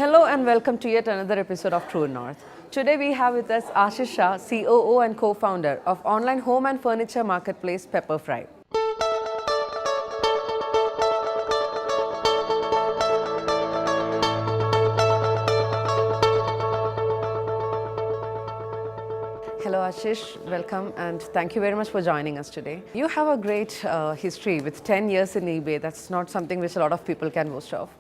Hello and welcome to yet another episode of Truenorth. Today we have with us Ashish Shah, COO and co-founder of online home and furniture marketplace Pepperfry. Hello Ashish, welcome and thank you very much for joining us today. You have a great history with 10 years in eBay. That's not something which a lot of people can boast of.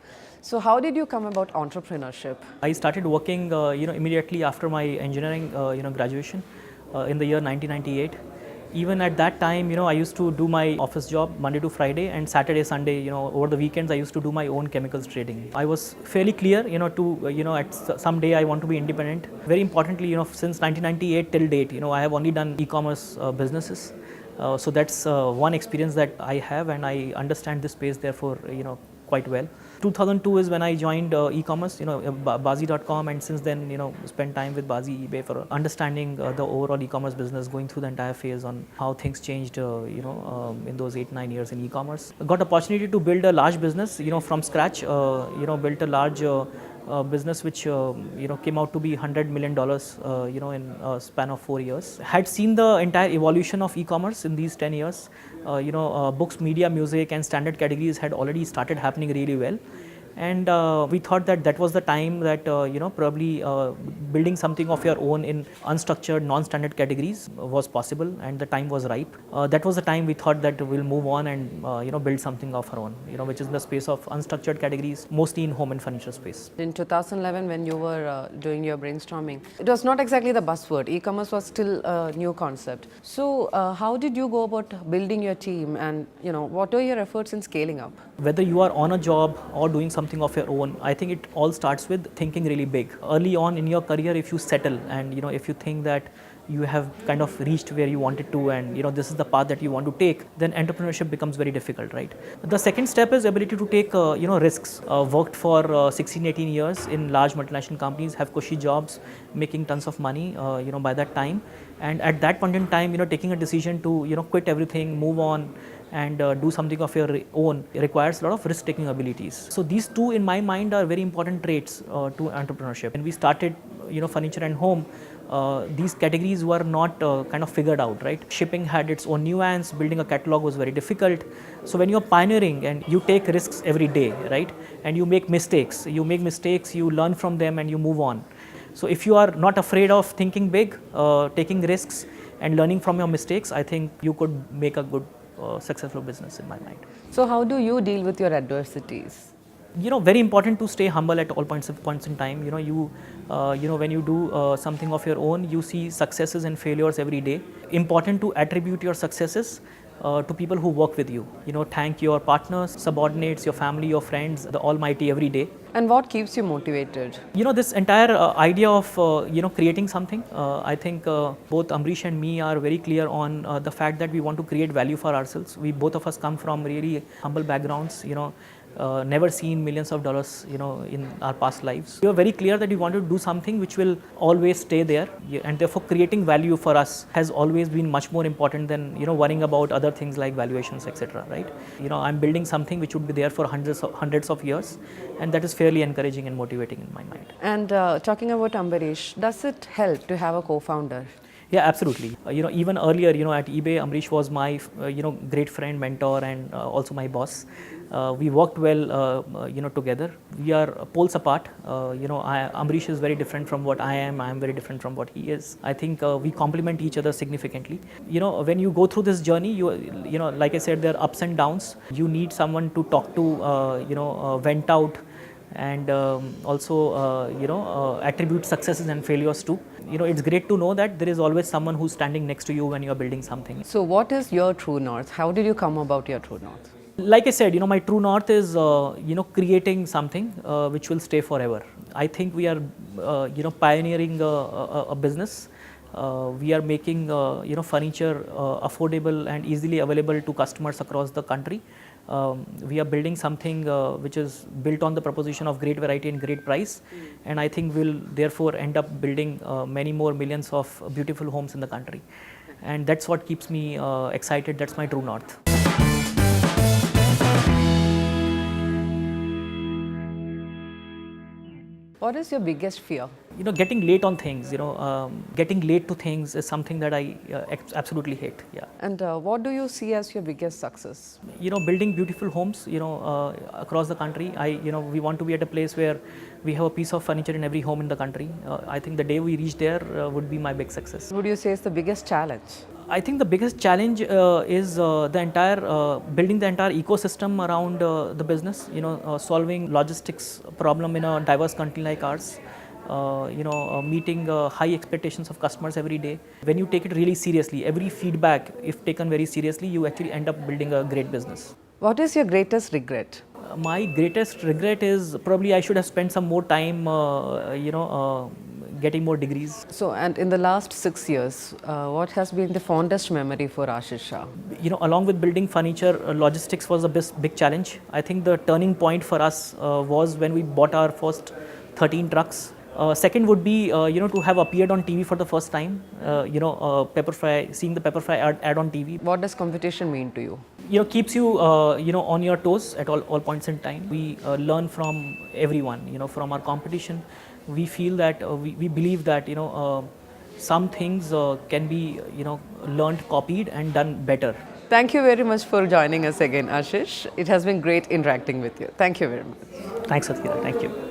So how did you come about entrepreneurship? I started working, immediately after my engineering, graduation in the year 1998. Even at that time, I used to do my office job Monday to Friday, and Saturday, Sunday, over the weekends, I used to do my own chemicals trading. I was fairly clear, at some day I want to be independent. Very importantly, since 1998 till date, I have only done e-commerce businesses. So that's one experience that I have, and I understand this space therefore, quite well. 2002 is when I joined e-commerce, Bazi.com, and since then, spent time with Bazi, eBay for understanding the overall e-commerce business, going through the entire phase on how things changed, in those 8-9 years in e-commerce. Got opportunity to build a large business, from scratch, built a large business which came out to be $100 million in a span of 4 years. Had seen the entire evolution of e-commerce in these 10 years. Books, media, music and standard categories had already started happening really well. And we thought that that was the time that probably building something of your own in unstructured, non-standard categories was possible, and the time was ripe. That was the time we thought that we'll move on and build something of our own, which is in the space of unstructured categories, mostly in home and furniture space. In 2011, when you were doing your brainstorming, it was not exactly the buzzword. E-commerce was still a new concept. So how did you go about building your team, and what were your efforts in scaling up? Whether you are on a job or doing something of your own, I think it all starts with thinking really big. Early on in your career, if you settle and if you think that you have kind of reached where you wanted to, and this is the path that you want to take, then entrepreneurship becomes very difficult, right? The second step is ability to take risks. Worked for 16-18 years in large multinational companies, have cushy jobs, making tons of money by that time, and at that point in time taking a decision to quit everything, move on and do something of your own requires a lot of risk-taking abilities. So these two in my mind are very important traits to entrepreneurship. When we started furniture and home, these categories were not kind of figured out, right? Shipping had its own nuance, building a catalog was very difficult. So when you're pioneering and you take risks every day, right, and you make mistakes, you learn from them and you move on. So if you are not afraid of thinking big, taking risks and learning from your mistakes, I think you could make a good successful business in my mind. So how do you deal with your adversities? Very important to stay humble at all points in time. When you do something of your own, you see successes and failures every day. Important to attribute your successes to people who work with you. Thank your partners, subordinates, your family, your friends, the Almighty every day. And what keeps you motivated? This entire idea of creating something. I think both Amrish and me are very clear on the fact that we want to create value for ourselves. We both of us come from really humble backgrounds. Never seen millions of dollars, in our past lives. We are very clear that we want to do something which will always stay there, and therefore creating value for us has always been much more important than worrying about other things like valuations, etc. Right? I'm building something which would be there for hundreds of years, and that is fairly encouraging and motivating in my mind. And talking about Amrish, does it help to have a co-founder? Yeah, absolutely. Even earlier, at eBay, Amrish was my, great friend, mentor, and also my boss. We worked well, together. We are poles apart. Amrish is very different from what I am. I am very different from what he is. I think we complement each other significantly. When you go through this journey, like I said, there are ups and downs. You need someone to talk to, vent out, and also attribute successes and failures to. It's great to know that there is always someone who's standing next to you when you're building something. So what is your true north? How did you come about your true north? Like I said, my true north is creating something which will stay forever. I think we are pioneering a business. We are making furniture affordable and easily available to customers across the country. We are building something which is built on the proposition of great variety and great price, and I think we'll therefore end up building many more millions of beautiful homes in the country, and that's what keeps me excited. That's my true north. What is your biggest fear? Getting late on things, getting late to things is something that I absolutely hate. Yeah. And what do you see as your biggest success? Building beautiful homes, across the country. We want to be at a place where we have a piece of furniture in every home in the country. I think the day we reach there would be my big success. Would you say is the biggest challenge? I think the biggest challenge is the entire building the entire ecosystem around the business. Solving logistics problem in a diverse country like ours. Meeting high expectations of customers every day. When you take it really seriously, every feedback, if taken very seriously, you actually end up building a great business. What is your greatest regret? My greatest regret is probably I should have spent some more time, getting more degrees. So, and in the last 6 years, what has been the fondest memory for Ashish Shah? Along with building furniture, logistics was a big challenge. I think the turning point for us was when we bought our first 13 trucks. Second would be, to have appeared on TV for the first time. Pepperfry, seeing the Pepperfry ad on TV. What does competition mean to you? Keeps you, on your toes at all points in time. We learn from everyone, from our competition. We feel that, we believe that, some things can be, learned, copied and done better. Thank you very much for joining us again, Ashish. It has been great interacting with you. Thank you very much. Thanks, Sathira. Thank you.